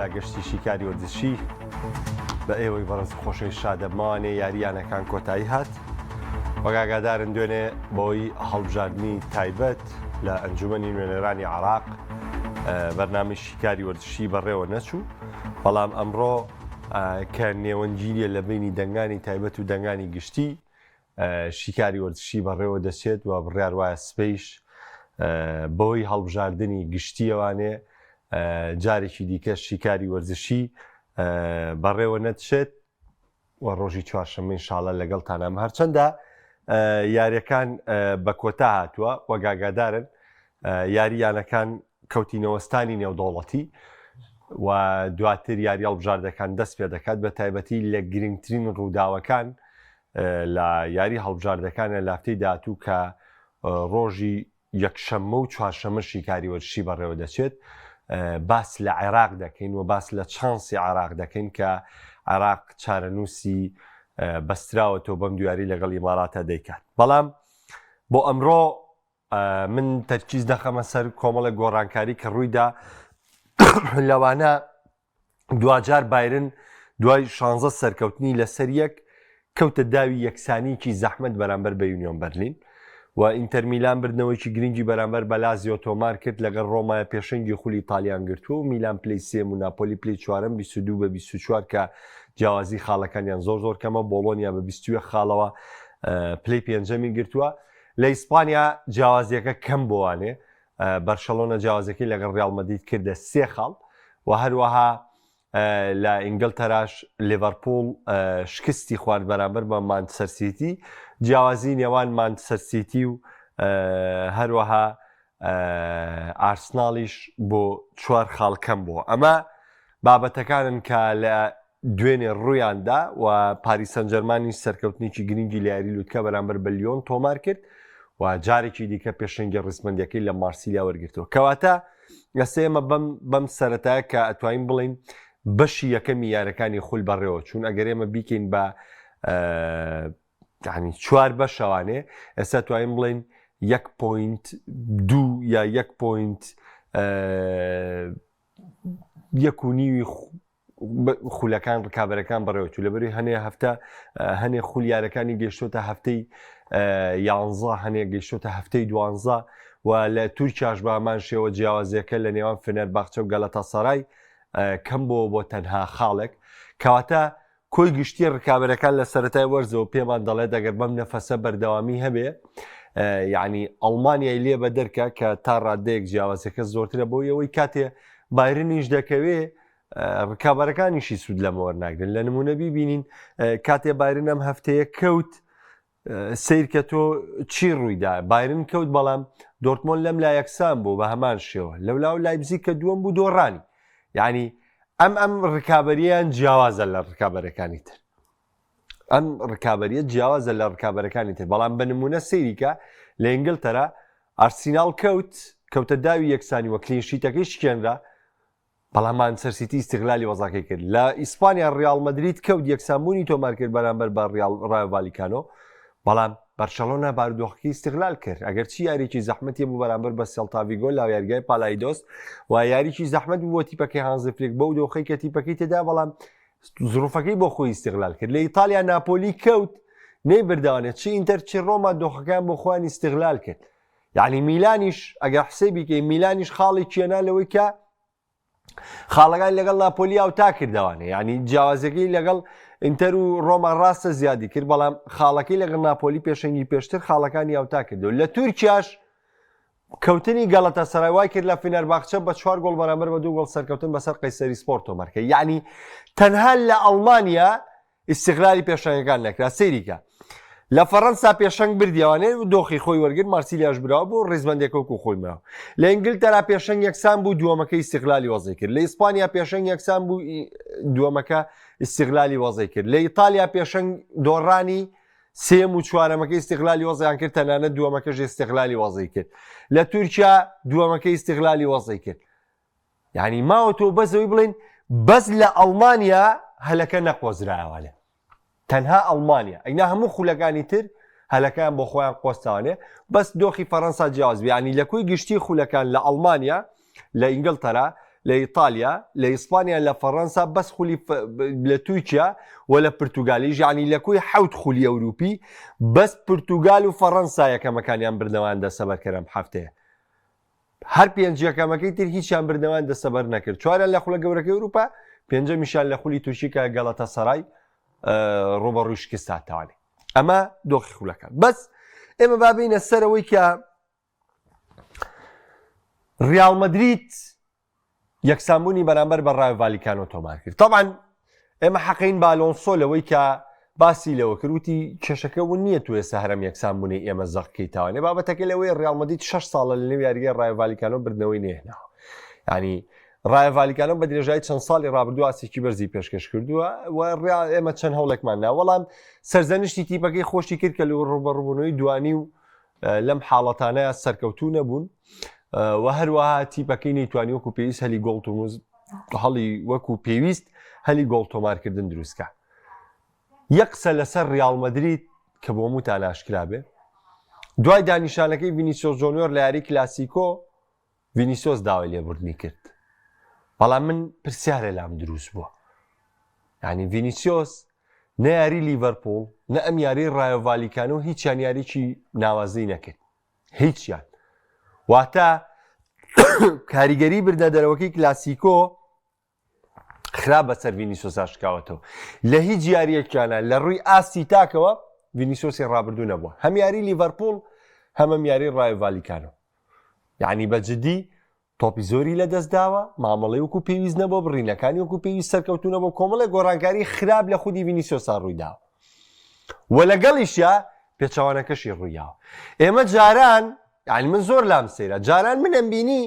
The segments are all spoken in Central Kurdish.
لە گەشتی شیکاری وەرزشی بە ئێوەی بەڕست خۆشەی شادەمانێ یاریانەکان کۆتایی هات وەگاگادارن دوێنێ بۆی هەڵبژاردننی تایبەت لە ئەنجومەنی نوێنەرانی عراق بەرنامەی شیکاری وەرزشی بەڕێوە نەچوو بەڵام ئەمڕۆ کە نێوەنگیریە لە بینی دەنگانی تایبەت و دەنگانی گشتی شیکاری وەرزشی بەڕێوە دەچێت و بڕیار وایە سپەیش بۆی هەڵبژاردننی گشتیەوانێ جارێکی دیکە شیکاری وەرزشی بەڕێوە نەچێت و ڕۆژی چوارشەممە ئینشاڵڵا لەگەڵتانام هەرچەندە یاریەکان بە کۆتا هاتووە وەگاگادارن یاریانەکان کەوتینەوەستانی نێودەوڵەتی و دواتر یاری هەڵبژاردەکان دەست پێ دەکات بە تایبەتی لە گرنگترین ڕووداوەکان لە یاری هەڵبژاردەکانە لافتەی داهاتوو کە ڕۆژی یەکشەممە و چوارشەممە شیکاری وەرزشی بەڕێوە دەچێت باس لە عێراق دەکەین و باس لە چانسی عێراق دەکەین کە عێراق چارەنووسی بەستراوەتەوە بەم دیاری لەگەڵ ئیماراتە دەیکات بەڵام بۆ ئەمڕۆ من تەرکیز دەخەمە سەر کۆمەڵە گۆڕانکاری کە ڕوویدا لەوانە دوجار بایرن دوای 16 سەرکەوتنی لەسەر یەک کەوتە داوی یەکسانیکی زەحمەت بەرامبەر بە یونیۆن بەرلین و ئینتەر میلان بردنەوەیکی گرنگی بەرامبەر بە لازیۆ تۆمار کرد لەگەڵ ڕۆمایە پێشەنگی خولی ئیتالیان گرتووە و میلان پلەی سێم و ناپۆلی پلەی چوارەم 22 بە 24 کە جیاوازی خاڵەکانیان زۆر کەمە بۆڵۆنیا بە 21 خاڵەوە پلەی پێنجەمی گرتووە لە ئیسپانیا جیاوازیەکە کەم بۆوانێ بەرشەلۆنە جیاوازەکەی لەگەڵ ڕیاڵ مەدرید کردە 3 خاڵ و هەروەها لە ئینگلتەراش لیڤەرپوڵ شکستی خوارد بەرامبەر بە مانچستەر سیتی جیاوازی نێوان مانچستەر سیتی و هەروەها ئارسناڵیش بۆ 4 خاڵ کەم بووە ئەمە بابەتەکانن کە لە دوێنێ ڕوویاندا و پاریس سەن ژەرمانی سەرکەوتنێکی گرنگی لە یاری لوتکە بەرامبەر بە لیۆن تۆمار کرد و جارێکی دیکە پێشەنگی ڕیسمەندیەکەی لە مارسیلیا وەرگرتەوە کەواتە ئێستا ئێمە بەم سەرەتایە کە ئەتوانین بڵین بەشی یەکەمی یارەکانی خول بەڕێوە چوون ئەگەر ئێمە بیکەین بە ینی 4 بەشەوانێ ئێستا توانین بڵین 1.2 یا 1.1 خولەکان ڕکابەرەکان بەڕێوەچوو لەبەری هەنێ هەفتە هەنێ خول یارەکانی گەیشتۆتە هەفتەی 11 هەنێ گەیشتۆتە هەفتەی 12 و لە تورکیاش بە هەمان شێوە جیاوازیەکە لە نێوان فنەرباخچە و گەلەتاسەڕای کەم بۆ تەنها خاڵێک کەواتە کۆی گشتی ڕکابەرەکان لە سەرەتای وەرزەوە پێمان دەڵێت ئەگەر بەم نەفەسە بەردەوامی هەبێ یعنی ئەڵمانیای لێ بە دەرکە کە تا ڕادەیەک جیاوازەکە زۆرترە بۆ ئەوەی کاتێ بایرنیش دەکەوێ ڕکابەرەکانیشی سوود لەمەوە ناگرن لە نمونە بیبینین کاتێ بایرن ئەم هەفتەیە کەوت سیر کە تۆ چی ڕوویدا بایرن کەوت بەڵام دۆرتمۆن لەم لا یەکسان بوو بە هەمان شێوە لەولاو لایبزی کە دووەم بوو دۆڕانی یعنی ئەم ڕکابەریان جیاوازە لە ڕکابەرەکانی تر ئەم ڕکابەریە جیاوازە لە ڕکابەرەکانی تر بەڵام بە نمونە سەیریکە لە ئینگلتەرا ئارسیناڵ کەوتە داوی یەکسانی وە کلینشیتەکەی شکێنرا بەڵام مانچستەر سیتی ئیستیغلالی وەزاکەی کرد لە ئیسپانیا ڕیاڵ مەدرید کەوت یەکسانبوونی تۆمار کرد بەرامبەر بە ڕایۆ ڤالیکانۆ بەڵام بەرشەلۆنا بارودۆخەکەی ئیستیغلال کرد ئەگەر چی یاریکی زەحمەتی بوو بەرامبەر بە سێڵتا ڤیگۆ لاو یاریگای پالایدۆس و یاریکی زەحمەت بوو بۆ تیپەکەی هانزی فلیک بەو دۆخەی کە تیپەکەی تێدا بەڵام زروفەکەی بۆ خۆی ئیستیغلال کرد لە ئیتالیا ناپۆلی کەوت نەی بردەوانێت چی ئینتەر چی ڕۆما دۆخەکان بۆ خۆیان ئیستیغلال کرد یعنی میلانیش ئەگەر حسەبی کەی میلانیش خاڵی کێنا لەوەی کە خاڵەکان لەگەڵ ناپۆلی ئەوتا کردوانێ ینی جیاوازەکەی لەگەڵ ئینتەر و ڕۆما ڕاستە زیادی کرد بەڵام خاڵەکەی لەگەڵ ناپۆلی پێشەنگی پێشتر خاڵەکانی ئەوتا کردەوە لە تورکیاش کەوتنی گەڵەتاسەرای وای کرد لە فینەرباخچە بە 4 گۆڵ بەرامبەر بە 2 گۆڵ سەرکەوتن بەسەر قەیسەری سپۆرت تۆمارکە یعنی تەنها لە ئەڵمانیا ئیستیغلالی پێشەنگەکان نەکرا سەیریکە لە فەڕەنسا پێشەنگ بردیەوانێت دۆخی خۆی وەرگرت مارسیلیاش براوە بۆ ڕێزبەندێکەوە خۆی ماوە لە ئینگلتەرا پێشەنگ یەکسان بوو دووەمەکە ئیستیغلالی وەزەی کرد لە ئیسپانیا پێشەنگ یەکسان بوو دووەمەکە ئیستیغلالی وەزەی کرد لە ئیتالیا پێشەنگ دۆڕانی سێم و چوارەمەکە ئیستیغلالی وەزەیان کرد تەنانەت دووەمەکەش ئیستیغلالی وەزەی کرد لە تورکیا دووەمەکە ئیستیغلالی وەزەی کرد یعنی ماوە تۆ بەزەوەی بڵین بەس لە ئەڵمانیا هەلەکە نەقۆزراوانێ تەنها ئەڵمانیا ئەینا هەموو خولەکانی تر هەلەکان بۆ خۆیان قۆستاوانێ بەس دۆخی فەڕەنسا جیاواز ینی لە کوی گشتی خولەکان لە ئەڵمانیا لە ئینگلتەرا لە ئیتالیا لە ئیسپانیا لە فەڕەنسا بەس خولی لە تورکیا و لە پرتوگالیش یعنی لە کوی حوت خولی ئەوروپی بەس پرتوگال و فەڕەنسا یەکەمەکانیان بردەوان دەسەبەرکەرم هەفتەیە هەر پێنج یەکەمەکەی تر هیچیان بردەوان دەسەبەر نەکرد چواریان لە خولە گەورەکەی ئەوروپا پێنجەمیشیان لە خولی تورکیکە گەڵەتە سەرای ڕۆبەڕووی شکستاتوانێ ئەمە دۆخی خولەکان بەس ئێمە بابینە سەرەوەی کە ریال مەدریت یەکسانبوونی بەرامبەر بە ڕای ڤالیکانۆ تۆمار کرد طبعا ئێمە حەقین با ئالۆنسۆ لەوەی کە باسی لەوە کردوتی کێشەکە ون نییە تو ێستا هەرم یەکسانبوونی ئێمە زەقکەیتاوانێ بابەتەکە لەوەی ریال مەدریت 6 ساڵە لە نێو یاریگەی ڕای ڤالیکانۆ بردنەوەی نێهێناوە ینی ڕای ڤالیکانۆ بە درێژایی چەند ساڵی ڕابردوو ئاسێکی بەرزی پێشکەش کردووە و ڕیا ئێمە چەند هەوڵێکمان نا وەڵام سەرزەنشتی تیپەکەی خۆشی کرد کە لە ڕوبەڕووبوونەوەی دوانی و لەم حاڵەتانەیە سەرکەوتوو نەبوون و هەروەها تیپەکەی نەیتوانی وەکو پێویست هەلی گۆڵ هەڵی وەکو پێویست هەلی گۆڵ تۆمارکردن دروستکە یەک قسە لەسەر ریال مەدریت کە بۆ موتان ئاشکرا بێ دوای دانیشانەکەی ڤینیسیۆس جۆنیۆر لە یاری کلاسیکۆ ڤینیسیۆس داوای لێبوردنی کرد بەڵام من پرسیارە لام دروست بووە یعنی ڤینیسیۆس نە یاری لیڤەرپۆڵ نە ئەم یاری ڕای ڤالیکانۆ هیچیان یاریی ناوازەی نەکرد هیچیان واتە کاریگەری بردە دەرەوەکەی کلاسیکۆ خراپ بەسەر ڤینیسیۆس ئاشکاوەتەوە لە هیچ یاریەکیانە لە ڕووی ئاستی تاکەوە ڤینیسیۆسی ڕابردوو نەبووە هەم یاری لیڤەرپۆڵ هەمەم یاری ڕای ڤالیکانۆ یعنی بەجددی تۆپی زۆری لە دەستداوە مامەڵەی وەکو پێویست نەبوو بڕینەکانی وەکو پێویست سەرکەوتوونە بۆ کۆمەڵە گۆڕانکاری خراپ لە خودی ڤینیسیۆسا ڕوویداوە و لەگەڵیشە پێچەوانەکەشی ڕوویاوە ئێمە جاران یعنی من زۆر لام سەیرە جاران منم بینی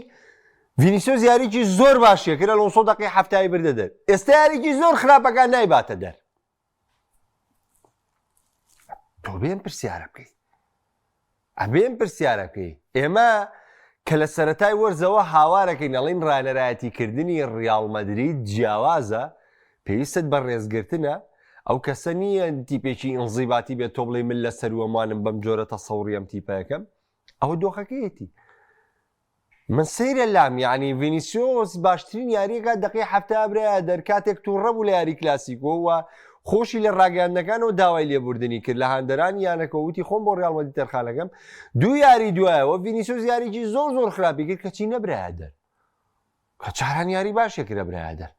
ڤینیسیۆس یاریکی زۆر باشیە کرد ئەلۆنسۆ دەقی هەفتایی بردە دەر ئێستا یاریکی زۆر خراپەکان نایباتە دەر تۆ بێن پرسیارە بکەیت ئەبێن پرسیارە بکەی ئێمە کە لە سەرەتای وەرزەوە هاوارەکەی نەڵین ڕانەرایەتیکردنی ریال مەدریت جیاوازە پێویستت بە ڕێزگرتنە ئەو کەسە نییە تیپێکی ئینزیباتی بێت تۆ بڵێ من لە سەروەمانم بەم جۆرە تەسەوڕی ئەم تیپەکەم ئەوە دۆخەکەیەتی من سەیرە لام یعنی ڤینیسیۆس باشترین یاریەکە دقی هەفتە برایە دەرکاتێک تووڕە بوو لە یاری کلاسیکۆ و خۆشی لە ڕاگەاندنەکانەوە داوای لێبوردنی کرد لە هاندەرانی یانەکە وتی خۆم بۆ ریال مەدریت تەرخانەکەم دوو یاری دوایەوە ڤینیسیۆس یاریکی زۆر زۆر خراپی کرد کەچی نەبرایە دەر کە چاران یاری باشێک کرە برایە دەر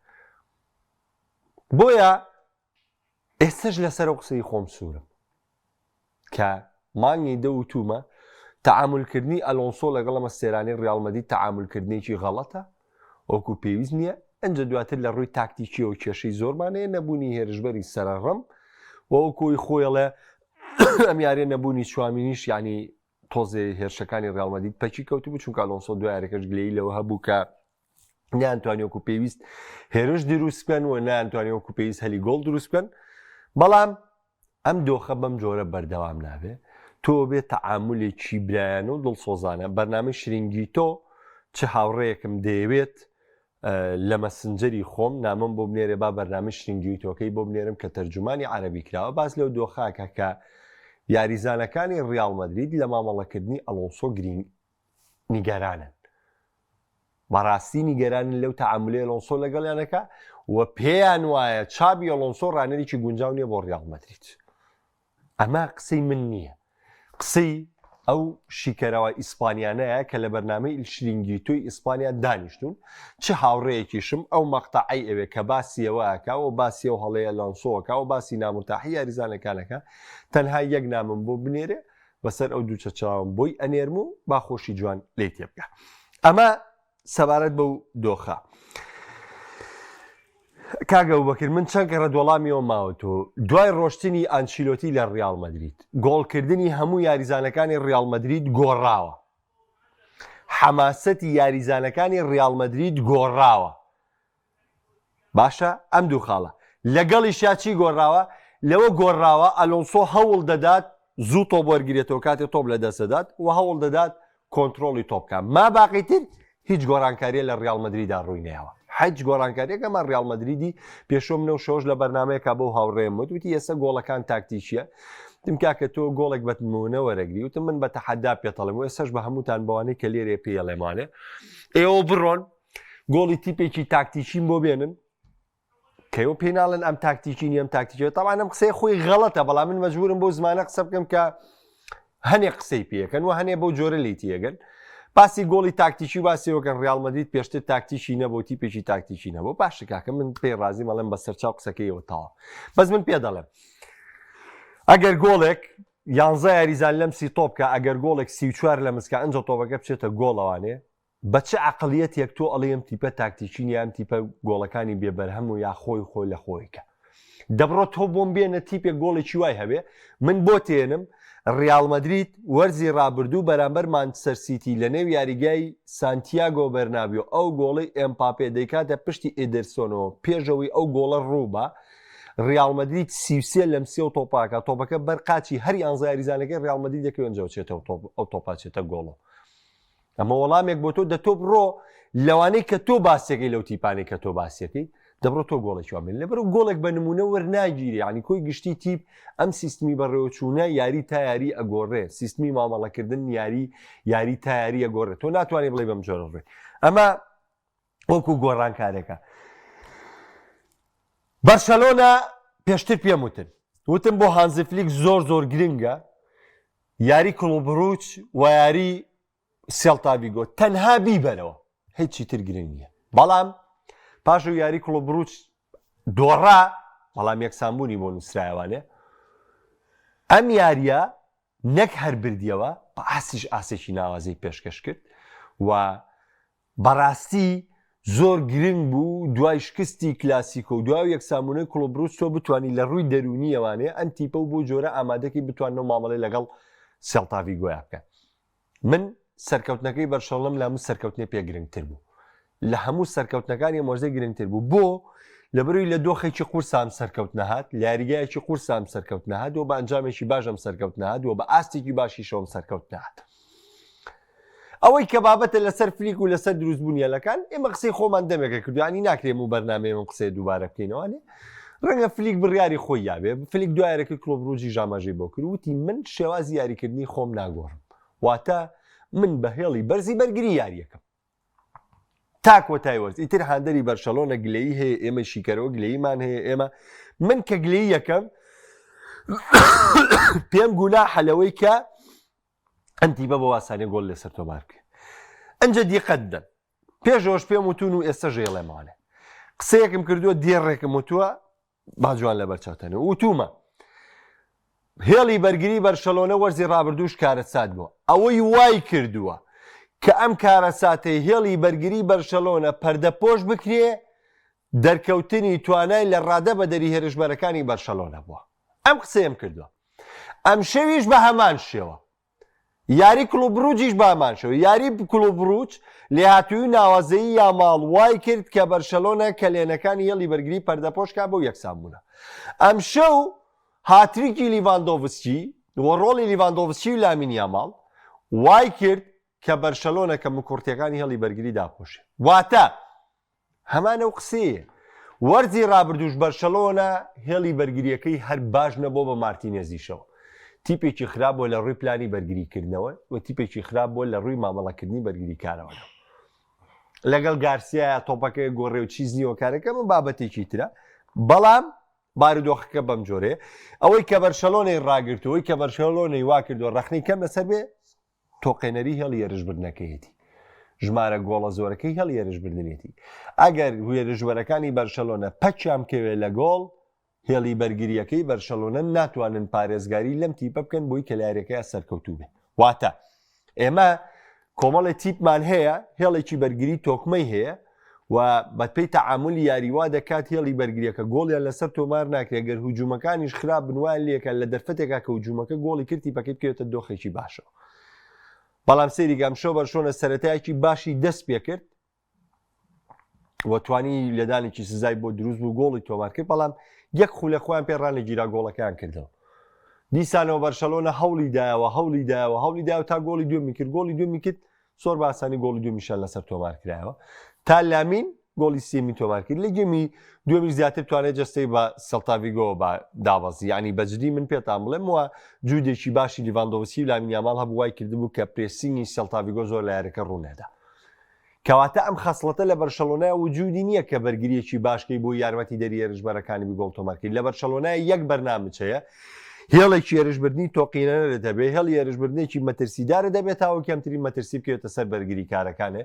بۆیە ئێستش لەسەر ئەو قسەی خۆم سوورم کە مانگی دە و تومە تعاملکردنی ئەلۆنسۆ لەگەڵ ئەمە سێرانی ریال مەدریت تعاملکردنێکی غەڵەتە وەکو پێویست نییە ئەنجە دواتر لە ڕووی تاکتیکی و کێشەی زۆرمانەیە نەبوونی هێرشبەری سەرڕەم وەکوی خۆیڵێ ئەم یارێ نەبوونی چوامینیش ینی تۆزێ هێرشەکانی ریال مەدریت پەکی کەوتی بوو چونکە ئەلۆنسۆ دوای یاریەکەش گلەیی لەوە هەبوو کە نەیانتوانی وەکو پێویست هێرش دروست بکەن و نەیانتوانی وەکو پێویست هەلی گۆڵ دروست بکەن بەڵام ئەم دۆخە بەم جۆرە بەردەوام نابێ تۆ بێت تەعاملێکی برایانە و دڵسۆزانە بەرنامەی شرینگی تۆ چه هاوڕێیەکم دەیەوێت لە مەسنجەری خۆم نامم بۆ بنێرێ با بەرنامەی شرینگی تۆکەی بۆ بنێرم کە تەرجمانی عەرەبی کراوە باز لەو دۆخاکە کە یاریزانەکانی ریال مەدریت لە مامەڵەکردنی ئەلۆنسۆ گرنگ نیگەرانن بەڕاستی نیگەرانن لەو تەعاملەی ئەلۆنسۆ لەگەڵیانەکە و پێیان وایە چابی ئەلۆنسۆ ڕانەرێکی گونجاو نییە بۆ ریال مەدریت ئەمە قسەی من نییە قسەی ئەو شیکەرەوە ئیسپانیانەیە کە لە بەرنامەی شرینگی توی ئیسپانیا دانیشتون چه هاوڕێیەکیشم ئەو مەقتەعی ئەوێ کە باسیەوەکە و باسی و هەڵەیە لانسۆەکە و باسی نامرتاحی یاریزانەکانەکە تەنها یەک نامم بۆ بنێرێ بەسەر ئەو دووچە چاوم بۆی ئەنێرم و با خۆشی جوان لێ تێ بکە ئەمە سەبارەت بەو دۆخە کاگە بەکرد من چەند کە ڕەدوەڵامیەوە ماوەتۆ دوای ڕۆشتنی ئانچیلۆتی لە ریال مەدریت گۆڵکردنی هەموو یاریزانەکانی ریال مەدریت گۆڕاوە حەماسەتی یاریزانەکانی ریال مەدریت گۆڕاوە باشە ئەم دوو خاڵە لەگەڵی شاچی گۆڕاوە لەوە گۆڕاوە ئەلۆنسۆ هەوڵ دەدات زوو تۆپ وەرگێتەوە کاتێک تۆپ لە دەستەدات و هەوڵ دەدات کۆنتترۆلی تۆپکە ما باقیتر هیچ گۆڕانکاریە لە ریال مەدریدا ڕووی نەیەوە حەج گۆڕانکاریەکەمان ریال مەدریدی پێشۆ منە و شەوش لە بەرنمەیەکە بۆ هاوڕێم وتی ئێستا گۆڵەکان تاکتیکیە دم کاکە تۆ گۆڵێک بەتمونە وەرەگری وتم من بە تەحەدا پێتەڵم و ئێستاش بە هەمووتان بەوانەی کە لێرێ پێڵێمانێ ئێوە بڕۆن گۆڵی تیپێکی تاکتیکین بۆ بێنن کەەوە پێناڵن ئەم تاکتیکی ئەم تاکتیکە تاوان ئەم قسەی خۆی غەڵەتە بەڵام من مەجبورم بۆ زمانە قسە بکەم کە هەنێ قسەی پێەکەن و هەنێ بۆ جۆرە لی تێگەن باسی گۆڵی تاکتیکی باسیەوەکەن ڕیال مەدرید پێشتر تاکتیکی نەبوو تیپێکی تاکتیکی نەبوو باش کاکە من پێی ڕازی مەڵێم بە سەرچاو قسەکەیەوە تاوە بەس من پێ دەڵێم ئەگەر گۆڵێک 11 یاریزان لەم سی تۆپ کە ئەگەر گۆڵێک 34 لە مسکە ئەنج تۆپەکە بچێتە گۆڵەوانێ بە چه عقلیەتێک تۆ ئەڵێم تیپە تاکتیکی یان تیپە گۆڵەکانی بێبەرهەم و یا خۆی لە خۆیکە دەبڕۆ تۆ بۆم بێنە تیپێک گۆڵێکی وای هەبێ من بۆ تێنم ڕیال مەدرید وەرزی ڕابردوو بەرامبەر مانچستەر سیتی لە نێو یاریگای سانتیاگۆ بەرنابیۆ ئەو گۆڵی ئێمپاپێ دەیکاتە پشتی ئێدرسۆنەوە پێشەوەی ئەو گۆڵە ڕووبە ڕیال مەدرید 33 لەم سێ و تۆپاکە تۆپەکە بەرقاچی هەر 11 یاریزانەکەی ڕیال مەدرید دەکەوێت ئەنجەوە چێتەوە ئەو تۆپاچێتە گۆڵە ئەمە وەڵامێک بۆ تۆ دەتۆ بڕۆ لەوانەی کە تۆ باسیەکەی لەو تیپانەی کە تۆ باسیەکەی دەبڕۆ تۆ گۆڵێکی وامێن لەبەر گۆڵێک بە نمونە وەرناگیری ینی کۆی گشتی تیپ ئەم سیستمی بەڕێوەچوونە یاری تا یاری ئەگۆڕێ سیستمی مامەڵەکردن یاری تا یاری ئەگۆڕێت تۆ ناتوانێت بڵێ بەم جۆرە ڕێ ئەمە وەکو گۆڕانکارێکە بەرشەلۆنا پێشتر پێم وتم بۆ هانزفلیک زۆر گرنگە یاری کڵوبڕوچ و یاری سێڵتاڤیگۆ تەنها بیبەرەوە هیچی تر گرنگ نییە بەڵام پاش و یاری کڵوبڕوچ دۆڕا بەڵام یەکسانبوونی بۆ نووسرایەوانێ ئەم یاریە نەک هەر بردیەوە بە ئاسێکی ناوازەی پێشکەش کرد و بەڕاستی زۆر گرنگ بوو دوای شکستی کلاسیکۆ و دوای یەکسانبوونەی کڵوبڕوچ تۆ بتوانانی لە ڕووی دەرونیەوانێ ئەم تیپە و بۆ جۆرە ئامادەکەی بتوانەوە مامەڵەی لەگەڵ سێڵتاڤیگۆیە بکەن من سەرکەوتنەکەی بەرشەڵەم لە هەموو سەرکەوتنێ پێ گرنگتر بوو لە هەموو سەرکەوتنەکانی مۆزەی گرنگتر بوو بۆ لەبەروی لە دۆخێکی قورسام سەرکەوت نەهات لە یاریگایەکی قورسام سەرکەوت نەهات و بە ئەنجامێکی باشم سەرکەوت نەهات و بە ئاستێکی باشی شەوم سەرکەوت نەهات ئەوەی کە بابەتە لەسەر فلیک و لەسەر دروستبوونیەلەکان ئێمە قسەی خۆمان دەمێکە کردوانی ناکرێم و بەرنامەیەم قسەی دووبارە بکەینەوەنێ ڕەنگە فلیک بڕیاری خۆی یابێ فلیک دوایەرەکە کڵۆبڕوجی ژاماژەی بۆ کرد وتی من شێوازی یاریکردنی خۆم ناگۆڕم واتە من بە هێڵی بەرزی بەرگری یاریەکەم تا کۆتای وەرز ئیتر هاندەری بەرشەلۆنە گلەیی هەیە ئێمە شیکەرەوە گلەییمان هەیە ئێمە من کە گلەیی یەکەم پێم گوناحە لەوەی کە ئەنتیبە بە واسانێ گۆڵ لەسەر تۆمار بکە ئەنجە دیقەتدەن پێشەوەش پێم وتون و ئێستا ژێڵێمانێ قسەیەکم کردووە دیێڕێکم وتووە باجوان لە بەرچاوتەنە وتومە هێڵی بەرگری بەرشەلۆنە وەرزی ڕابردووش کارەسات بووە ئەوەی وای کردووە کە ئەم کارەساتەی هێڵی بەرگری بەرشەلۆنە پەردەپۆش بکرێ دەرکەوتنی توانای لە ڕادە بە دەری هێرشبەرەکانی بەرشەلۆنە بووە ئەم قسەیەم کردووە ئەم شەویش بە هەمان شێوە یاری کڵوبڕوجیش بە هەمان شێوە یاری کڵوبڕوج لێهاتووی ناوازەیی یا ماڵ وای کرد کە بەرشەلۆنە کەلێنەکانی هێڵی بەرگری پەردەپۆشکا بۆ یەکسانبوونە ئەم شەو هاتریکی لیڤاندۆڤسکی وە ڕۆڵی لیڤاندۆڤسکی و لامین یاماڵ وای کرد کە بەرشەلۆنە کە مکورتیەکانی هێڵی بەرگری داپۆشێ واتە هەمانە و قسەیە وەرزی ڕابردووش بەرشەلۆنە هێڵی بەرگریەکەی هەر باش نەبۆ بە مارتینێزیشەوە تیپێکی خراپ بۆ لە ڕووی پلانی بەرگریکردنەوە و تیپێکی خراپ بۆ لە ڕووی مامەڵەکردنی بەرگری کارەوەەوە لەگەڵ گارسیایە تۆپەکەی گۆڕێ و چیز نیوە کارەکە من بابەتێکی ترە بەڵام بارودۆخەکە بەم جۆرێ ئەوەی کە بەرشەلۆنەی ڕاگرتەوەی کە بەرشەلۆنەی وا کردووە ڕەخنەی کەم لەسەر بێ تۆقێنەری هێڵی هێرشبردنەکەیەتی ژمارە گۆڵە زۆرەکەی هێڵی هێرشبردنێتی ئەگەر هێرشبەرەکانی بەرشەلۆنە پەچیان کەوێ لە گۆڵ هێڵی بەرگریەکەی بەرشەلۆنە ناتوانن پارێزگاری لەم تیپە بکەن بۆی کە لایەکەی سەرکەوتوو بێ واتە ئێمە کۆمەڵی تیپمان هەیە هێڵێکی بەرگری تۆکمەی هەیە و بەپێی تەعاملی یاریوا دەکات هێڵی بەرگریەکە گۆڵیان لەسەر تۆمار ناکرێت گەر هجوومەکانیش خراپ بنوان لێکە لە دەرفەتێکا کە هجوومەکە گۆڵی کردی پەکەی بکەوێتە دۆخێکی باشەوە بەڵام سەیری گامشەوە بەرشۆنە سەرەتایەکی باشی دەست پێ کرد وەتوانی لەدانێکی سزای بۆ دروست بوو گۆڵی تۆمار کرد بەڵام یەک خولە خۆیان پێڕان لە گیرا گۆڵەکەیان کردەوە دیسانەوە بەرشەلۆنە هەوڵی دایەوە تا گۆڵی دوێمی کرد گۆڵی دوێمی کرد زۆر باسانی گۆڵی دوێمیشان لەسەر تۆمار کرایەوە تا لامین گۆڵی سێمی تۆمار کرد لە گەمی دوێمی زیاتر توانێت جەستەی بە سەڵتاڤیگۆ بە داوەزی ینی بەجددی من پێتان بڵێم وە جوودێکی باشی لیڤاندۆڤسکی و لامین یاماڵ هەبوو وای کردبوو کە پرێسینگی سەڵتاڤیگۆ زۆر لە یارەکە ڕوونێدا کەواتە ئەم خەسڵەتە لە بەرشەلۆنای وجودی نییە کە بەرگریەکی باشکەی بۆ یارمەتی دەری هێرشبەرەکانی بگۆڵ تۆمارکرد لە بەرشەلۆنای یەک بەرنامچەیە هێڵێکی هێرشبردنی تۆقینەرە دەبێت هێڵی هێرشبردنێکی مەترسیدارە دەبێت تاوە کەمترین مەترسی بکەوێتە سەر بەرگری کارەکانێ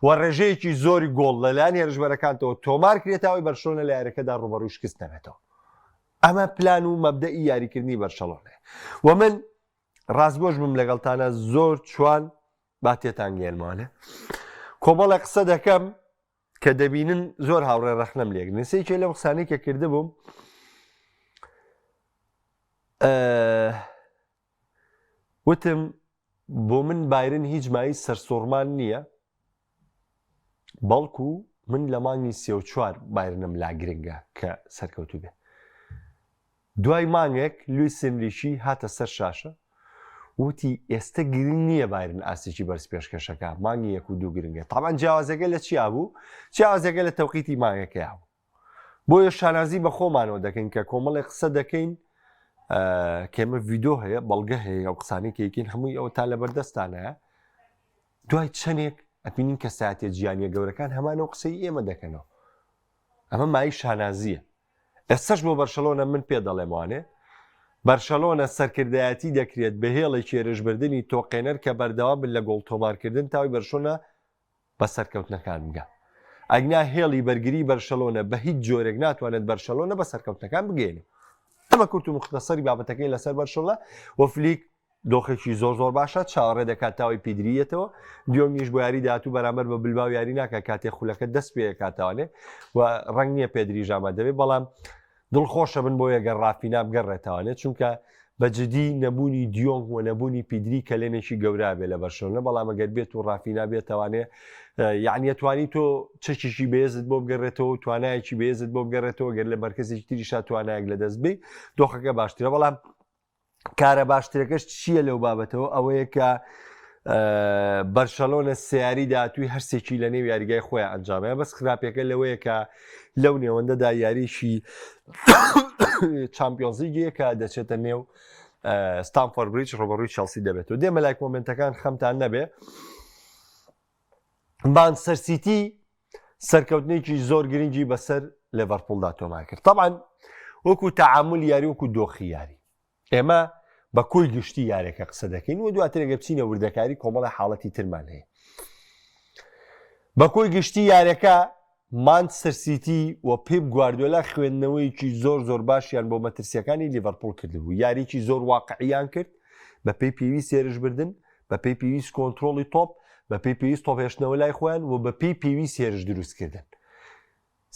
و ڕێژەیەکی زۆری گۆڵ لەلایەن هێرشبەرەکانتەوە تۆمار کرێتەوەی بەرشەلۆنە لە یاریەکەدا ڕوبەڕووی شکست نەبێتەوە. ئەمە پلان و مەبدەئی یاریکردنی بەرشەلۆنەیە و من ڕاستگۆش بم لەگەڵتانە زۆر چوان با تێتان گێنمانێ کۆمەڵە قسە دەکەم کە دەبینن زۆر هاوڕێ ڕەخنەم لێک نسەیەکێ لەو قسانەی کە کرده بووم وتم بۆ من بایرن هیچ مای سەرسۆڕمان نییە بەڵکو من لە مانگی 34 بایرنم لا گرنگە کە سەرکەوتو بێ دوای مانگێک لوی سنریشی هاتە سەر شاشە وتی ئێستا گرنگ نییە بایرن ئاسێکی بەرز پێشکەشەکە مانگی 1 و 2 گرنگە تاوان جیاوازەکە لە چیا بوو جیاوازەکە لە تەوقیتی مانگەکەیا بوو بۆیە شانازی بە خۆمانەوە دەکەین کە کۆمەڵی قسە دەکەین کێمە ڤیدۆ هەیە بەڵگە هەیە ئەو قسانی کەیکین هەمووی ئەوە تا لە بەردەستانەیە دوای چەندێک ئەبینین کە ساعتێ گیانیە گەورەکان هەمانەوە قسەی ئێمە دەکەنەوە ئەمە مای شانازیە ئێستش بۆ بەرشەلۆنە من پێ دەڵێم وانێ بەرشەلۆنە سەرکردایەتی دەکرێت بە هێڵێکی هێرشبردنی تۆقێنەر کە بەردەوام بن لە گۆڵ تۆمارکردن تاوی بەرشۆنە بە سەرکەوتنەکان بگە ئەگنا هێڵی بەرگری بەرشەلۆنە بە هیچ جۆرێک ناتوانێت بەرشەلۆنە بە سەرکەوتنەکان بگەێنێ ئەمە کورت و مختصری بابەتەکەی لەسەر بەرشەلە وەفلیک دۆخێکی زۆر باشە چاوەڕێ دەکات تاوی پیدریەتەوە دیۆنیش بۆ یاری داهاتوو بەرامبەر بە بلباو یاری ناکە کاتێک خولەکە دەست پێ کاتوانێ و ڕەنگ نییە پێدریژامە دەبێت بەڵام دڵخۆشە بن بۆ یەگەر ڕافینا بگەڕێتوانێت چونکە بەجددی نەبوونی دیۆنگ و نەبوونی پیدری کە لێنێکی گەورا بێ لە بەرشەلۆنە بەڵام ئەگەر بێت و ڕافینا بێتوانێ یعنی توانی تۆ چەکیشی بێزت بۆ بگەڕێتەوە توانایەکی بێزت بۆ بگەڕێتەوە گەر لە مرکزێکی تریشا توانایەک لە دەست بێ دۆخەکە باشترە بەڵام کارە باشترەکەش چییە لەو بابەتەوە ئەوەیە کە بەرشەلۆنە سیاری داهاتووی هەرسێکی لە نێو یاریگای خۆیان ئەنجامەیە بەس خراپەکە لەوەیە کە لەو نێوەندەدا یاریشی چامپیۆنزیگەیە کە دەچێتە نێو ستانفۆرد بریج ڕۆبەڕووی چەلسی دەبێتەوە دێمە لای کۆمنتەکان خەمتان نەبێ مانچستەر سیتی سەرکەوتنێکی زۆر گرنگی بەسەر لێڤەرپوڵدا تۆمار کرد طبعا وەکو تەعامل یاری وەکو دۆخی یاری ئێمە بە کۆی گشتی یارێکە قسە دەکەین و دواترێگە بچینە وردەکاری کۆمەڵی حاڵەتی ترمان هەیە بە کۆی گشتی یارەکە مانچستەر سیتی و پێپ گواردیۆلا خوێندنەوەیکی زۆر باشیان بۆ مەترسیەکانی لیڤەرپوڵ کردبوو یاریکی زۆر واقعیان کرد بە پێی پێویست هێرشبردن بە پێی پێویست کۆنتترۆڵی تۆپ بە پێی پێویست تۆپێشتنەوە لای خۆیان و بە پێی پێویست هێرش دروستکردن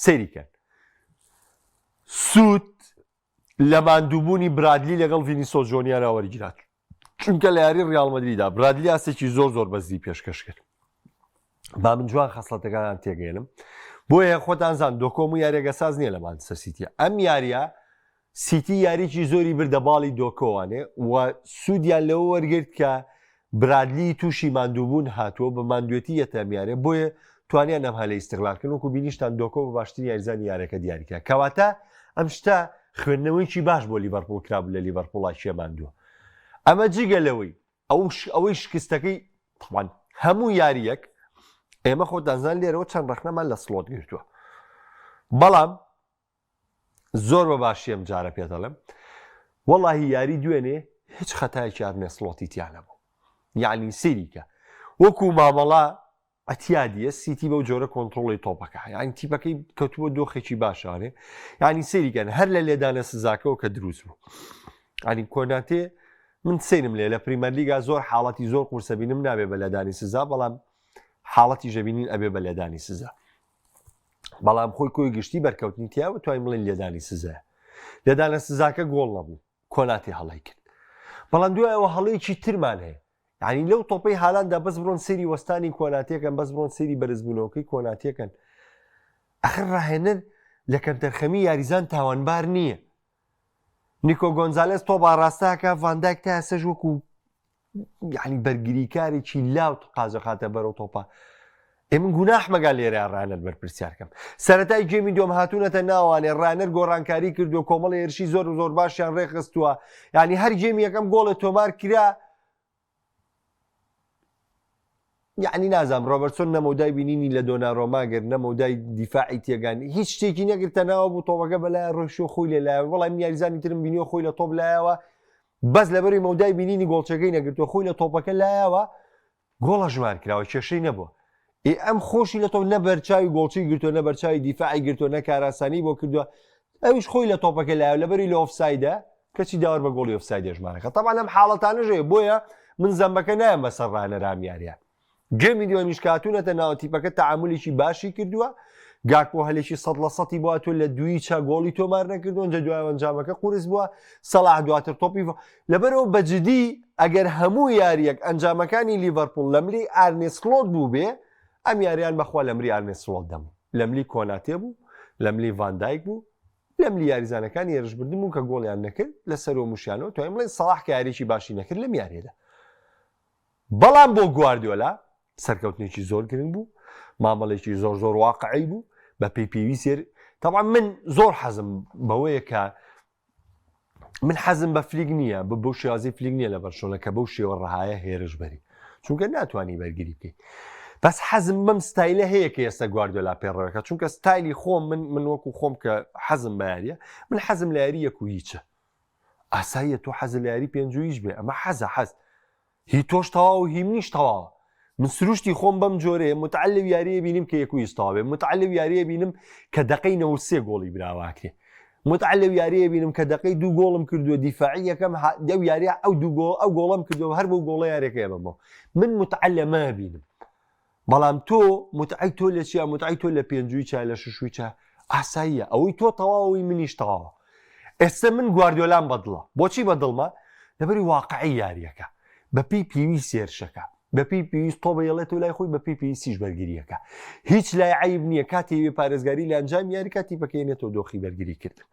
سەیریکەن سوود لە ماندووبوونی برادلی لەگەڵ ڤینیسۆس جۆنیان وەرگیرات چونکە لە یاری ڕیال مەدریددا برادلی ئاسێکی زۆر بەزی پێشکەش کرد با من جوان خەسڵەتەکان تێگەێنم بۆیە خۆتان زان دۆکۆم و یاریێگە ساز نییە لە مانچستەر سیتیە ئەم یاریە سیتی یاریی زۆری بردە باڵی دۆکۆوانێ و سوودیان لەوە وەرگرت کە برادلی تووشی ماندووبوون هاتووە بە ماندوێتی یەتەمیارێ بۆیە توانیان ئەم هەلە ئیستیغلالکردن وەکو بینیشتان دۆکۆ بە باشترین یاریزانی یارەکە دیاریکە کەواتە ئەم شتە خوێندنەوەیکی باش بۆ لیڤەرپوڵ کراب لە لیڤەرپوڵا شێماندووە ئەمە جگەلەوەی ئەوەی شکستەکەی هەموو یاریەک ئێمە خۆتانزان لێرەوە چەند ڕەخنەمان لە سڵۆت گرتووە بەڵام زۆر بە باشی ئەم جارە پێ دەڵێم وەڵاهی یاری دوێنێ هیچ خەتایەکی ئارنێ سڵۆتی تیانە بوو یعنی سەیریکە وەکو مامەڵا ئەتیادیە سیتی بەو جۆرە کۆنتترۆڵی تۆپەکە یعنی تیپەکەی کەوتووە دۆخێکی باشانێ یعنی سەیریکەن هەر لە لێدانە سزاکەەوە کە دروست بوو ینی کۆناتێ من سێنم لێ لە پریمەرلیگا زۆر حاڵەتی زۆر قورسە بینم نابێ بە لەدانی سزا بەڵام حاڵەتی ژەبینین ئەبێ بە لێدانی سزا بەڵام خۆی کۆی گشتی بەرکەوتنی تیاوە توانین بڵێن لێدانی سزایە لێدانە سزاکە گۆڵ نەبوو کۆناتی هەڵی کرد بەڵام دوایەوە هەڵەیەکی ترمان هەیە یعنی لەو تۆپەی هاالاندا بەس بڕۆن سەری وەستانی کۆناتیەکەن بەس بڕۆن سەری بەرزبوونەوەکەی کۆناتیەکەن ئەخر ڕاهێنەر لە کەمتەرخەمی یاریزان تاوانبار نییە نیکۆ گۆنزالێس تۆ باڕاستاکە ڤاندایک تا ئێسەش وەکو یعنی بەرگریکارێکی لاوت قازەخاتە بەرەو تۆپە ئێمە گوناح مەگا لێرە ڕانەر بەرپرسیارکەم سەرەتای گێمی دۆم هاتوونەتە ناوانێ ڕانەر گۆڕانکاری کردو کۆمەڵی هێرشی زۆر باشیان ڕێخستووە یعنی هەر گێمی یەکەم گۆڵە تۆمار کرا یعنی نازام ڕۆبەرتسۆن نەمەودای بینینی لە دۆناڕۆماگەر نەمەودای دیفاعی تێگانی هیچ شتێکی نەگرتە ناوە بوو تۆپەکە بەلای ڕۆژ و خۆی لێلایە وەڵام یاریزانی ترم بینیوە خۆی لە تۆپ لایەوە بەس لەبەری مەودای بینینی گۆڵچەکەی نەگرتووە خۆی لە تۆپەکە لایەوە گۆڵە ژمار کراوە کێشەی نەبووە ئەم خۆشی لە تۆ نەبەرچاوی گۆڵچی گرتووە نەبەرچاوی دیفاعی گرتووە نەکاراسانی بۆ کردووە ئەویش خۆی لە تۆپەکە لایە لەبەری لە ئۆفسایدە کەچی داوەر بە گۆڵی ئۆفسایدە ژمارەکە تەبان ئەم حاڵەتانەژەیە بۆیە من زەمبەکە نایەم بەسەر ڕانەرام یاریە گەمی دیوە میشکاتونەتە ناوە تیپەکە تەعامولیی باشی کردووە گاکۆ هەلێکی 100% بووە تۆ لە دوی چا گۆڵی تۆمار نەکردووە جە دوای ئەنجامەکە قورس بووە سەلاح دواتر تۆپی لەبەرەوە بەجددی ئەگەر هەموو یاریەک ئەنجامەکانی لیڤەرپوڵ لەمری ئارنێ سلۆت بوو بێ ئەم یاریان بەخوا لەمری ئارنێ سلۆت دەموو لەملی کۆناتێ بوو لەملی ڤاندایک بوو لەملی یاریزانەکانی هێرشبردن بوو کە گۆڵیان نەکرد لەسەرەوە موشیانەوە تۆ ئەمڵێن سەلاح کە یاریی باشی نەکرد لەم یاریەدا بەڵام بۆ گواردیۆلا سەرکەوتنێکی زۆر گرنگ بوو مامەڵێکی زۆر واقعی بوو بە پێویستێر تەواو من زۆر حەزم بەوەیە کە من حەزم بە فلیگ نییە بۆ شێوازی فلیگ نییە لە بەرشۆنە کە بەو شێوە ڕەهایە هێرش بەری چونکە ناتوانانی بەرگری بکەیت بەس حەزم بەم ستایلە هەیە کە ئێستا گواردیۆلا پێڕەوەکە چونکە ستایلی خۆم من وەکو خۆم کە حەزم بە یاریە من حەزم لە یاری یەک و هیچە ئاساییە تۆ حەز لە یاری پێنج و هیچ بێ ئەمە حەز هی تۆش تەواو و هی منیش تەواوە من سروشتی خۆم بەم جۆرەیە متعەل لەو یاریە بینم کە یەک و هیچ تەواو بێ متعەل لەو یاریە بینم کە دەقەی 93 گۆڵی براواکرێ متعەل لەو یاریە بینم کە دەقەی 2 گۆڵم کردووە دیفاعی یەکەم دەو یاریە ئەو 2 گۆڵم کردووە هەر بۆ گۆڵە یاریەکەیە بمەوە من متعەل لەمە بینم بەڵام تۆ متعەی تۆ لە چیا متعەی تۆ لە پێنجووی چا لە ششووی چا ئاساییە ئەوەی تۆ تەواوی منیش تەواوە ئێستا من گواردیۆلام بەدڵە بۆچی بەدڵمە لەبەری واقعی یاریەکە بەپی پێویست سێرشەکە بەپی پێویست تۆ بەیەڵێت و لای خۆی بەپی پێویستیش بەرگریەکە هیچ لای عیب نییە کاتی وێ پارێزگاری لە ئەنجام یاری کاتی بکەێنێتەوە دۆخی بەرگری کردن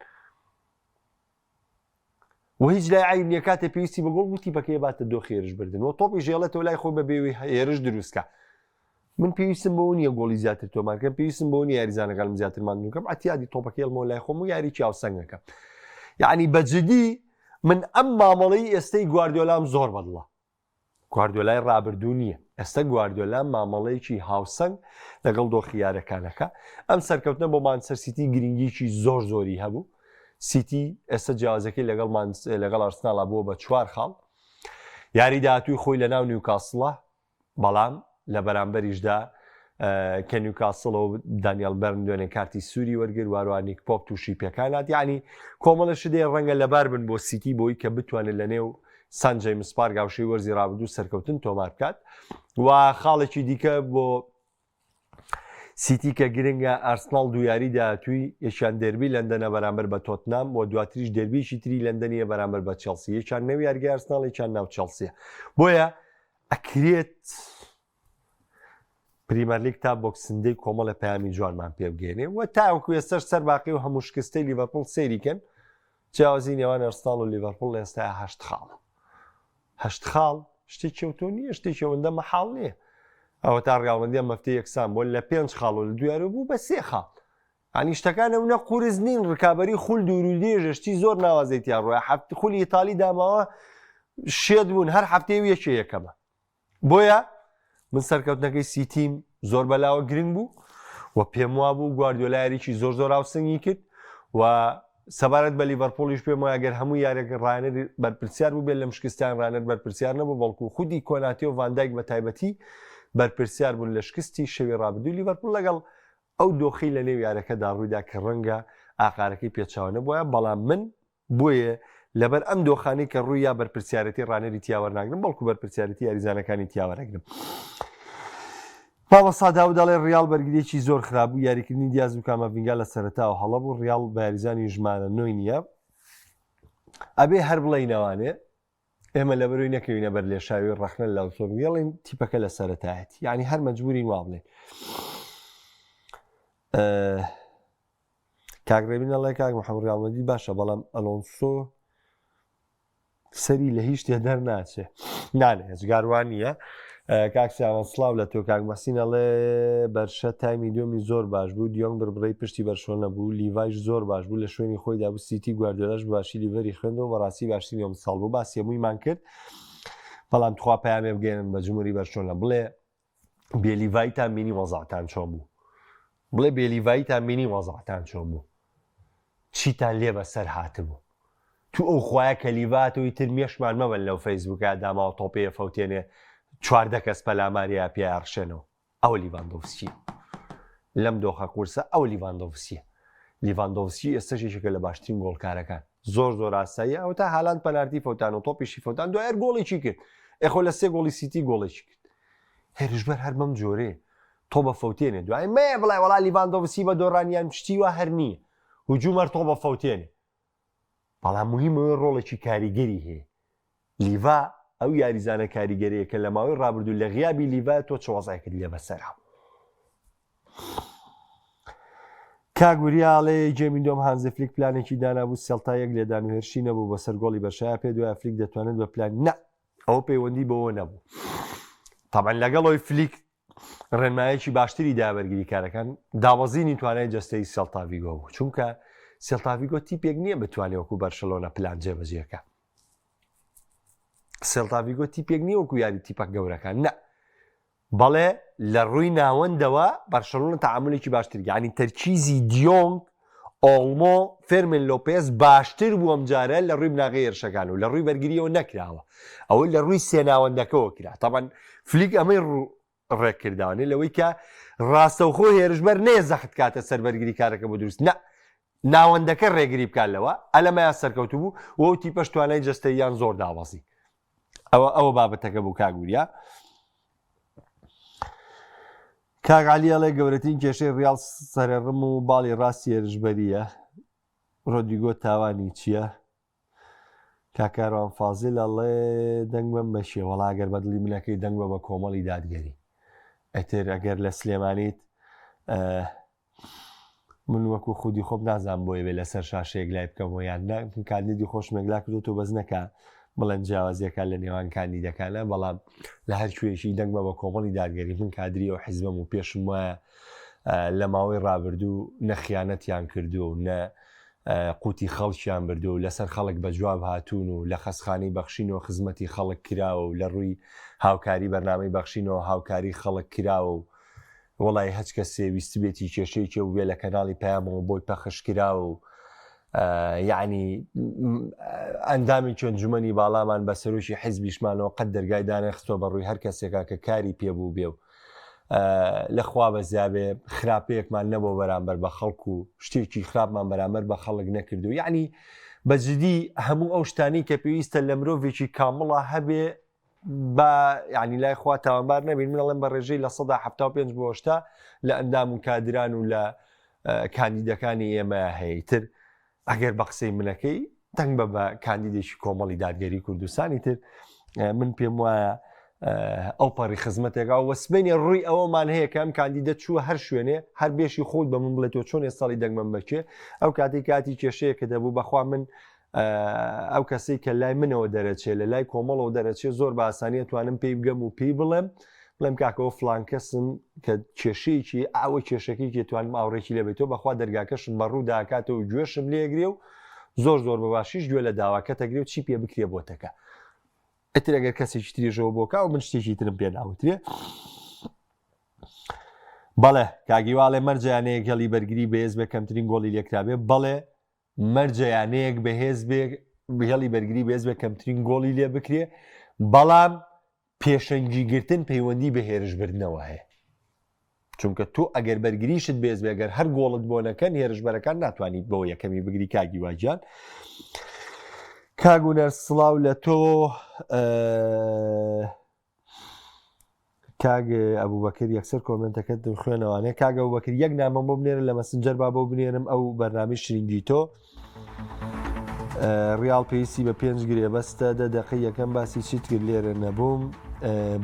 و هیچ لای عیب نییە کاتێ پێویستی بەگۆڵ وتی بەکەی باتە دۆخی هێرش بردن و تۆپی ژێڵێتەوە لای خۆی بەبێوی هێرش دروستکە من پێویستم بۆ نییە گۆڵی زیاتر تۆمارکەم پێویستم بۆ نیە یاریزانەکانم زیاترمان دوکەم ئەتیادی تۆپەکەی هەڵمەوە لای خۆم و یاری چاوسەنگەکە یعنی بەجددی من ئەم مامەڵەی ئێستای گواردیۆلام زۆر بەدڵە گواردیۆلای ڕابردوو نییە ئێستا گواردیۆلا مامەڵەیەکی هاوسەنگ لەگەڵ دۆخی یارەکانەکە ئەم سەرکەوتنە بۆ مانچستەر سیتی گرنگیکی زۆری هەبوو سیتی ئێستا جیاوازەکەی لەگەڵ ئارسناڵا بووە بە 4 خاڵ یاری داهاتووی خۆی لە ناو نیوکاسڵە بەڵام لە بەرامبەریشدا کە نیوکاسڵەوە دانیێل بەرن دوێنێ کارتی سووری وەرگر واروانیک پۆپ تووشی پێکانات یعنی کۆمەڵە شدێ ڕەنگە لەبار بن بۆ سیتی بۆی کە بتوانێت لە نێو سان جەیمس پارک گاوشەی وەرزی ڕابردوو سەرکەوتن تۆمار بکات و خاڵێکی دیکە بۆ سیتی کە گرنگە ئارسناڵ دویاری داهاتووی یەکیان دەربی لەندەنە بەرامبەر بە تۆتنام و دواتریش دەربیشی تری لەندەنیە بەرامبەر بە چێلسی یەکیان نەوی یارگای ئارسناڵ یەکیان ناو چێلسیە بۆیە ئەکرێت پریمەر لیگ تا بۆکسندەی کۆمەڵە پەیامی جوانمان پێ بگەێنێ و تاوەکو ئێستاش سەر باقی و هەموو شکستەی لیڤەرپوڵ سەیریکەن جیاوازی نێوان ئەرسناڵ و لیڤەرپوڵ لە ئێستا 8 خاڵ 8 خاڵ شتێک کەوتۆ نییە شتێکی ئەوەندە مەحاڵ نییە ئەوە تا ڕگاڵمەندیە مەفتەی یەکسان بۆ لە 5 خاڵ و لە دویارە بوو بە 3 خاڵ ئەنی شتەکان ئەوە قورس نین ڕکابەری خول دوورودێژشتی زۆر ناوازێتیان ڕۆیە هەفت خولی ئیتالی داماوە شێت بوون هەر هەفتەیە یەکێ یەکەمە بۆیە من سەرکەوتنەکەی سیتیم زۆر بەلاوە گرنگ بوو و پێم وا بوو گواردیۆلا یاریی زۆر هاوسەنگی کرد و سەبارەت بە لیڤەرپوڵیش پێم وایە ئەگەر هەموو یارێک ڕانەر بەرپرسیار بوو بێت لەم شکستیان ڕانەر بەرپرسیار نەبوو بەڵکو خودی کۆناتی و ڤاندایک بە تایبەتی بەرپرسیار بوون لە شکستی شەوی ڕابردووی لیڤەرپوڵ لەگەڵ ئەو دۆخی لە نێو یارەکەدا ڕوویدا کە ڕەنگە ئاقارەکەی پێچاوە نەبووە بەڵام من بۆیە لەبەر ئەم دۆخانەی کە ڕووی یا بەرپرسیارەتی ڕانەری تیاوەرناگرم بەڵکو بەرپرسیارەتی یاریزانەکانی تیاوەرەگرم باوە ساداو دەڵێ ڕیال بەرگریەکی زۆر خراپبوو یاریکردنی دیاز و کامەڤینگا لە سەرەتاوە هەڵە بوو ڕیال بە یاریزانی ژمانە نۆی نییە ئەبێ هەر بڵێینەوانێ ئێمە لەبەرۆی نەکەوینە بەر لێشاوی ڕەخنە لە ئۆتۆمبیڵین تیپەکە لە سەرەتایەتی یعنی هەر مەجبورین وا بڵێن کاگرێبینەڵێ کاک محەممەد ڕیاڵمەدی باشە بەڵام ئەلۆنسۆ سەری لە هیچ تێ دەرناچێ نانێ هەجگاروان نییە کاکسیان سلااو لە تۆ کاکمەسینەڵێ بەرشە تایمی دومی زۆر باش بوو دیۆنگ بربڕی پشتی بەرشۆ نەبوو لیڤایش زۆر باش بوو لە شوێنی خۆیدا بوو سیتی گواردیۆلاش باشی لیڤەری خوێندەوە بەڕاستی باشی نیۆم ساڵ بوو باسی هەموویمان کرد بەڵام تخوا پەیامێ بگەێنن بە جمهوری بەرشۆنە بڵێ بێلیڤایتان بینی وەزعتان چۆن بوو بڵێ بێلیڤایتان بینی وەزعتان چۆن بوو چیتان لێ بەسەر هاتبوو تو ئەو خوایە کە لیڤاتەوەی تر مێشمان مەبن لەو فەیسبووکە داماوە تۆپەیە فەوتێنێ چواردە کەس پەلاماریە پێ ئەڕشێنەوە ئەوە لیڤاندۆڤسکیە لەم دۆخە قورسە ئەو لیڤاندۆڤسکیە لیڤاندۆڤسکی ئێستاشێکە لە باشترین گۆڵکارەکان زۆر ئاساییە ئەو تا هالاند پەنارتی فەوتان و تۆپیشی فەوتان دوای گۆڵێکی کرد ئەخۆ لە 3 گۆڵی سیتی گۆڵێکی کرد هێرشبەر هەر بەم جۆرێ تۆ بە فەوتێنێ دوای مێ بڵای وەڵا لیڤاندۆڤسکی بە دۆڕانیان پشتیوە هەر نییە هجوومەر تۆ بە فەوتێنێ بەڵام مهمەوە ڕۆڵێکی کاریگەری هەیە لیڤا ئەو یاریزانە کاریگەریە کە لە ماوەی ڕابردوو لە غیابی لیڤا تۆ چ وەزای کرد لێ بەسەرا کاگوریاڵێ جێمیندۆم هانزە فلیک پلانێکی دانابوو سێڵتا یەک لێدان و هێرشی نەبوو بەسەر گۆڵی بەشایە پێ دوای فلیک دەتوانێت بە پلان نە ئەوە پەیوەندی بەوە نەبوو تامان لەگەڵەوەی فلیک ڕێنمایەکی باشتری دابەرگیری کارەکان داوەزینی توانای جەستەی سێڵتا ڤیگۆ بوو چونکە سێڵتا ڤیگۆ تیپێک نییە بتوانێت وەکو بەرشەلۆنە پلان جێبەجێکە سێڵتا ڤیگۆ تیپێک نییە وەکو یاری تیپە گەورەکان نە بەڵێ لە ڕووی ناوەندەوە بەرشەلۆنە تەعاملێکی باشتر یعنی تەرکیزی دیۆنگ ئۆڵمۆ فێرمن لۆپێز باشتر بوو ئەم جارە لە ڕووی بناغی هێرشەکان و لە ڕووی بەرگریەوە نەکراوە ئەوە لە ڕووی سێناوەندەکەەوە کرا تاوان فلیک ئەمەی ڕێککردوانێ لەوەی کە ڕاستەوخۆ هێرشبەر نێزەخت کاتە سەربەرگری کارەکە بۆ دروست نە ناوەندەکە ڕێگری بکات لەوە ئەلەمەیان سەرکەوتو بوو وە تیپەش توانای جەستەییان زۆر داوەزی ئەوە بابەتەکە بوو کاگوریا کاگالیاڵێ گەورەترین کێشەی ڕیاڵ سەرڕم و باڵی ڕاستی هێرشبەریە ڕۆدریگۆ تاوانی چییە؟ کاکاروان فازل ئەڵێ دەنگ بەم بەشێ وەڵا ئەگەر بەدڵی منەکەی دەنگ بە بە کۆمەڵی دادگەری ئەتر ئەگەر لە سلێمانیت من وەکو خودی خۆم نازان بۆیە بێ لەسەر شاشەیەک لای بکەمەوە یان کاندیدی خۆشمێکلا کردوتۆ بەس نەکە بڵێن جیاوازیەکان لە نێوان کاندیدەکانە بەڵام لە هەر کوێشی دەنگ بە کۆمەڵی دادگەری من کادری و حیزبم و پێشم وایە لە ماوەی ڕابردوو نەخیانەتیان کردو و نە قوتی خەڵکیان بردو و لەسەر خەڵک بە جواب هاتوون و لە خەسخانەی بەخشینەوە خزمەتی خەڵک کراوە و لە ڕووی هاوکاری بەرنامەی بەخشینەوە هاوکاری خەڵک کراوە و وڵی هەچ کە سێویست بێتی کێشەیەکی و بێ لە کەناڵی پەیامەوە بۆی پەخش کراوە و یعنی ئەندامی چۆنجومنی باڵامان بە سەرۆشی حیزبیشمانەوە قەت دەرگای دانەخستۆ بە ڕووی هەر کەسێکا کە کاری پێبوو بێ و لەخوا بە زیابێ خراپەیەکمان نەبوو بەرامبەر بە خەڵکو و شتێکی خراپمان بەرامبەر بە خەڵک نەکردو یعنی بەجددی هەموو ئەو شتانی کە پێویستە لە مرۆڤێکی کامڵە هەبێ بە ینی لای خوا تاوانبار نەبین منەڵێن بە ڕێژەی لە 175 بۆ شتا لە ئەندام و کادران و لە کاندیدەکانی ئێمە هەیەتر ئەگەر بە قسەی منەکەی دەنگ بە کاندیدێکی کۆمەڵی دادگەری کوردستانی تر من پێم وایە ئەو پەڕی خزمەتێکا وەسبێنێ ڕووی ئەوەمان هەیە کە ئەم کاندیدە چووە هەر شوێنێ هەر بێشی خۆت بە من بڵێتەوە چۆن ێستاڵی دەنگمەم بکێ ئەو کاتی کاتی کێشەیە کە دەبوو بەخوا من ئەو کەسەی کە لای منەوە دەرەچێت لە لای کۆمەڵەوە دەرەچێت زۆر بە ئاسانیە توانم پێی بگەم و پێی بڵێم کاکەەوە فلان کەسم کە کێشەیەکی ئاوە کێشەکەی توانم ئاوڕێکی لە بێتەوە بەخوا دەرگاکەشم بەڕوو داکاتەوە و گوێشم لێگرێ و زۆر بە باشیش گوێ لە داواکەتەگرێ و چی پێ بکرێ بۆتەکە ئەتر ئەگەر کەسێکی تریژەوە بۆکە و من شتێکی ترم پێ ناوترێ بەڵێ کاگیواڵێ مەرجیانەیەک هێڵی بەرگری بەهێز بێ کەمترین گۆڵی لێکرابێ بەڵێ مەرجیانەیەک بەهێز بێ هێڵی بەرگری بەهێز بێ کەمترین گۆڵی لێ بکرێ بەڵام پێشەنگیگرتن پەیوەندی بە هێرشبردنەوە هەیە چونکە تۆ ئەگەر بەرگریشت بێز بێ ئەگەر هەر گۆڵت بۆ نەکەن هێرشبەرەکان ناتوانیت بۆ یەکەمی بگری کاگی واجان کاگونەر سڵاو لە تۆ کاگ ئەبوبەکر یەکسەر کۆمنتەکەت خوێنەوانێ کاگ ئەبوبەکر یەک نامە بۆ بنێرن لە مەسنجەر با بۆ بنێرم ئەو بەرنامی شرینگی تۆ ریال پێویستی بە 5 گرێ بەستە 10 دقەی یەکەم باسی چیت کرد لێرە نەبووم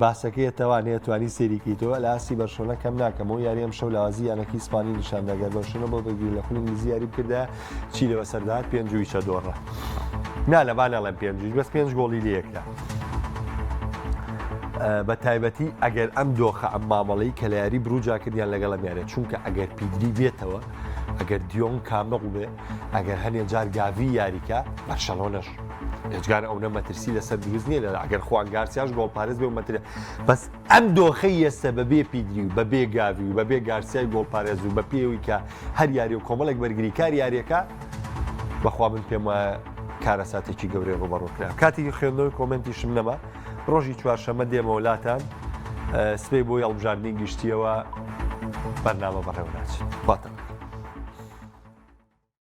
باسەکەی توانێت توانی سێریکی تۆ لە ئاسی بەرشۆنە کەم ناکەمەوە یاری ئەم شەو لاوازی یانەکی اسپانی نیشانداگەر بەرشۆنە بۆ بەگیر لە خولی انگلیزی یاری بکردا چی لەوە سەردات 5 دۆڕە نا لەبانەڵێم 5 بەس 5 گۆڵی لەیەکدا بە تایبەتی ئەگەر ئەم دۆخە ئەم مامەڵەی کە لە یاری بروجا کردیان لەگەڵ ئەمیارێت چونکە ئەگەر پیدری بێتەوە ئەگەر دیۆن کامەڵ بێ ئەگەر هەنێ جار گاوی یاریکە بەرشەلۆنەش هێچگار ئەو نەمەترسی لەسەر دروست نییە لە ئەگەر خوان گارسیاش گۆڵپارێز بێ و مەترە بەس ئەم دۆخەی ئێستا بەبێ پیدری و بەبێ گاوی و بەبێ گارسیای گۆڵپارێز و بە پێوی کە هەر یاری و کۆمەڵێک بەرگری کار یاریەکە بەخوا من پێم وایە کارە ساتێکی گەورەی ڕوبەڕۆکرا کاتی خوێندنەوەی کۆمنتیشم نەما ڕۆژی چوارشەمە دێمە وڵاتان سبەی بۆ هەڵبژاردننی گشتیەوە بەرنامە بەڕێوە ناچێت باتە